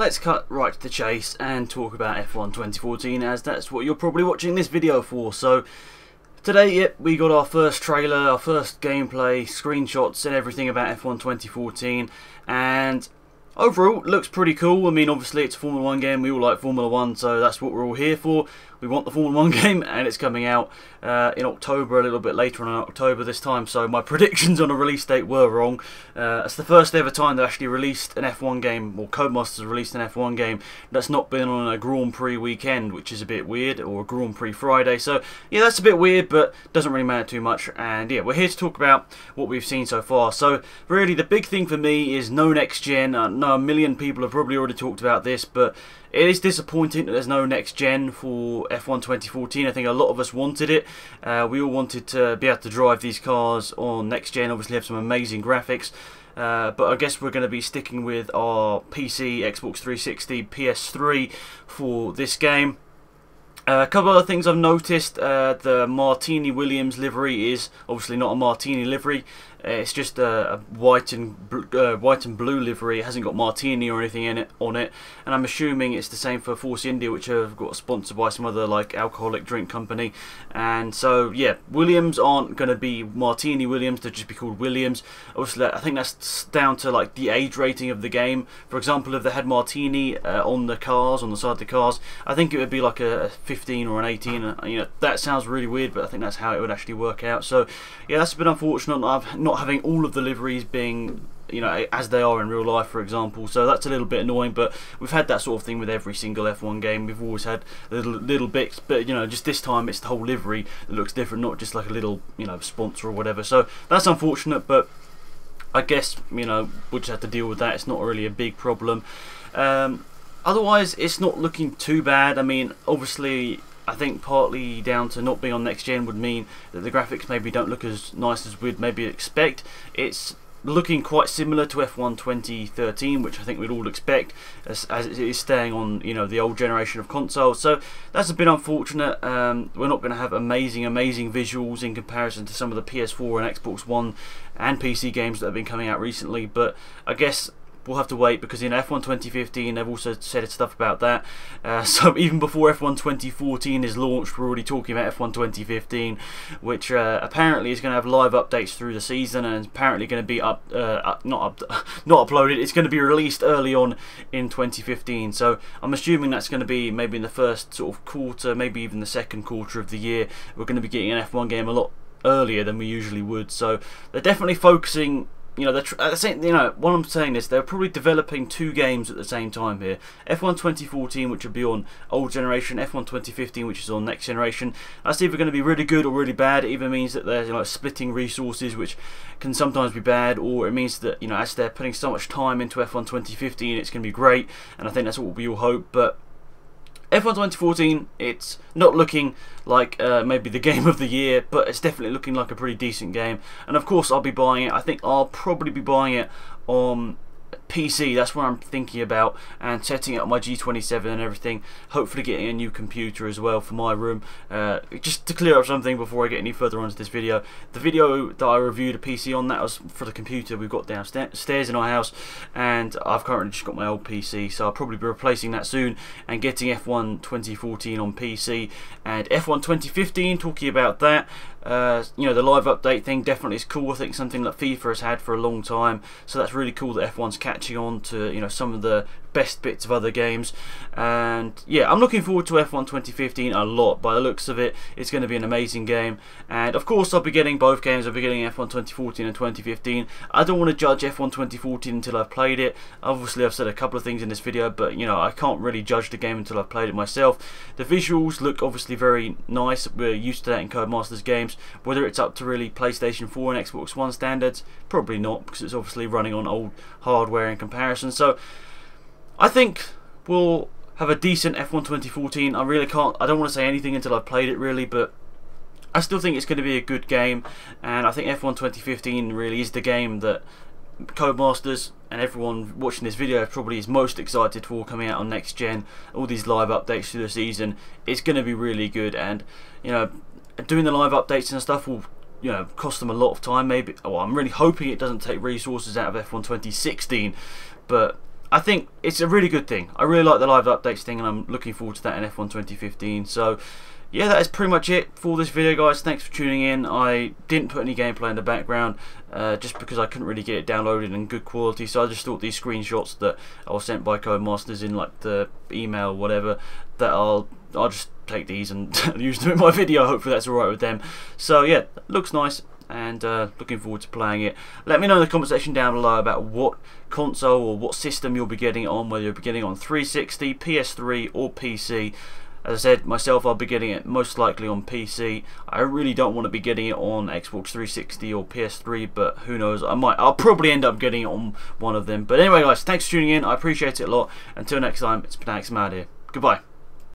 let's cut right to the chase and talk about F1 2014, as that's what you're probably watching this video for. So today, yep, we got our first trailer, our first gameplay, screenshots and everything about F1 2014, and overall it looks pretty cool. I mean, obviously it's a Formula 1 game, we all like Formula 1, so that's what we're all here for. We want the Formula 1 game, and it's coming out in October, a little bit later on in October this time, so my predictions on a release date were wrong. It's the first ever time they actually released an F1 game, or Codemasters released an F1 game that's not been on a Grand Prix weekend, which is a bit weird, or a Grand Prix Friday, so yeah, that's a bit weird, but doesn't really matter too much. And yeah, we're here to talk about what we've seen so far. So really the big thing for me is no next gen. I know a million people have probably already talked about this, but it is disappointing that there's no next gen for F1 2014. I think a lot of us wanted it. We all wanted to be able to drive these cars on next gen, obviously have some amazing graphics. But I guess we're going to be sticking with our PC, Xbox 360, PS3 for this game. A couple of other things I've noticed, the Martini Williams livery is obviously not a Martini livery. It's just a white and blue livery. It hasn't got Martini or anything on it, and I'm assuming it's the same for Force India, which have got sponsored by some other like alcoholic drink company. And so yeah, Williams aren't going to be Martini Williams; they'll just be called Williams. Obviously, I think that's down to like the age rating of the game. For example, if they had Martini on the cars, on the side of the cars, I think it would be like a 15 or an 18. You know, that sounds really weird, but I think that's how it would actually work out. So yeah, that's a bit unfortunate. I've not having all of the liveries being, you know, as they are in real life, for example, so that's a little bit annoying. But we've had that sort of thing with every single F1 game. We've always had little bits, but you know, just this time it's the whole livery that looks different, not just like a little, you know, sponsor or whatever. So that's unfortunate, but I guess, you know, we'll just have to deal with that. It's not really a big problem. Otherwise, it's not looking too bad. I mean, obviously, I think partly down to not being on next gen would mean that the graphics maybe don't look as nice as we'd maybe expect. It's looking quite similar to F1 2013, which I think we'd all expect, as it is staying on, you know, the old generation of consoles. So that's a bit unfortunate. We're not going to have amazing visuals in comparison to some of the PS4 and Xbox One and PC games that have been coming out recently, but I guess we'll have to wait, because in F1 2015 they've also said stuff about that. So even before F1 2014 is launched, we're already talking about F1 2015, which apparently is going to have live updates through the season, and is apparently going to be not uploaded. It's going to be released early on in 2015. So I'm assuming that's going to be maybe in the first sort of quarter, maybe even the second quarter of the year. We're going to be getting an F1 game a lot earlier than we usually would. So they're definitely focusing. You know, you know, what I'm saying is they're probably developing two games at the same time here. F1 2014, which will be on old generation, F1 2015, which is on next generation. That's either going to be really good or really bad. It either means that they're, you know, splitting resources, which can sometimes be bad, or it means that, you know, as they're putting so much time into F1 2015, it's going to be great. And I think that's what we all hope. But F1 2014, it's not looking like maybe the game of the year, but it's definitely looking like a pretty decent game. And of course I'll be buying it. I think I'll probably be buying it on PC. That's what I'm thinking about, and setting it on my G27 and everything. Hopefully getting a new computer as well for my room. Just to clear up something before I get any further onto this video, the video that I reviewed a PC on, that was for the computer we've got downstairs in our house, and I've currently just got my old PC, so I'll probably be replacing that soon and getting F1 2014 on PC. And F1 2015, talking about that, you know, the live update thing definitely is cool. I think something that FIFA has had for a long time, so that's really cool that F1's catching on to, you know, some of the best bits of other games. And yeah, I'm looking forward to F1 2015 a lot. By the looks of it, it's going to be an amazing game. And of course I'll be getting both games. I'll be getting F1 2014 and 2015. I don't want to judge F1 2014 until I've played it. Obviously I've said a couple of things in this video, but you know, I can't really judge the game until I've played it myself. The visuals look obviously very nice. We're used to that in Codemasters games. Whether it's up to really PlayStation 4 and Xbox One standards, probably not, because it's obviously running on old hardware in comparison. So I think we'll have a decent F1 2014. I don't want to say anything until I've played it really, but I still think it's going to be a good game, and I think F1 2015 really is the game that Codemasters and everyone watching this video probably is most excited for coming out on next gen. All these live updates through the season, it's going to be really good. And you know, doing the live updates and stuff will, you know, cost them a lot of time. Maybe, well, I'm really hoping it doesn't take resources out of F1 2016, but I think it's a really good thing. I really like the live updates thing, and I'm looking forward to that in F1 2015. So yeah, that is pretty much it for this video, guys. Thanks for tuning in. I didn't put any gameplay in the background just because I couldn't really get it downloaded in good quality, so I just thought these screenshots that I was sent by Codemasters in like the email, whatever, that I'll just take these and use them in my video. Hopefully that's alright with them. So yeah, looks nice, and looking forward to playing it. Let me know in the comment section down below about what console or what system you'll be getting it on, whether you'll be getting it on 360, PS3 or PC. As I said, myself, I'll be getting it most likely on PC. I really don't want to be getting it on Xbox 360 or PS3, but who knows, I'll probably end up getting it on one of them. But anyway, guys, thanks for tuning in. I appreciate it a lot. Until next time, it's been Alex Mad here. Goodbye.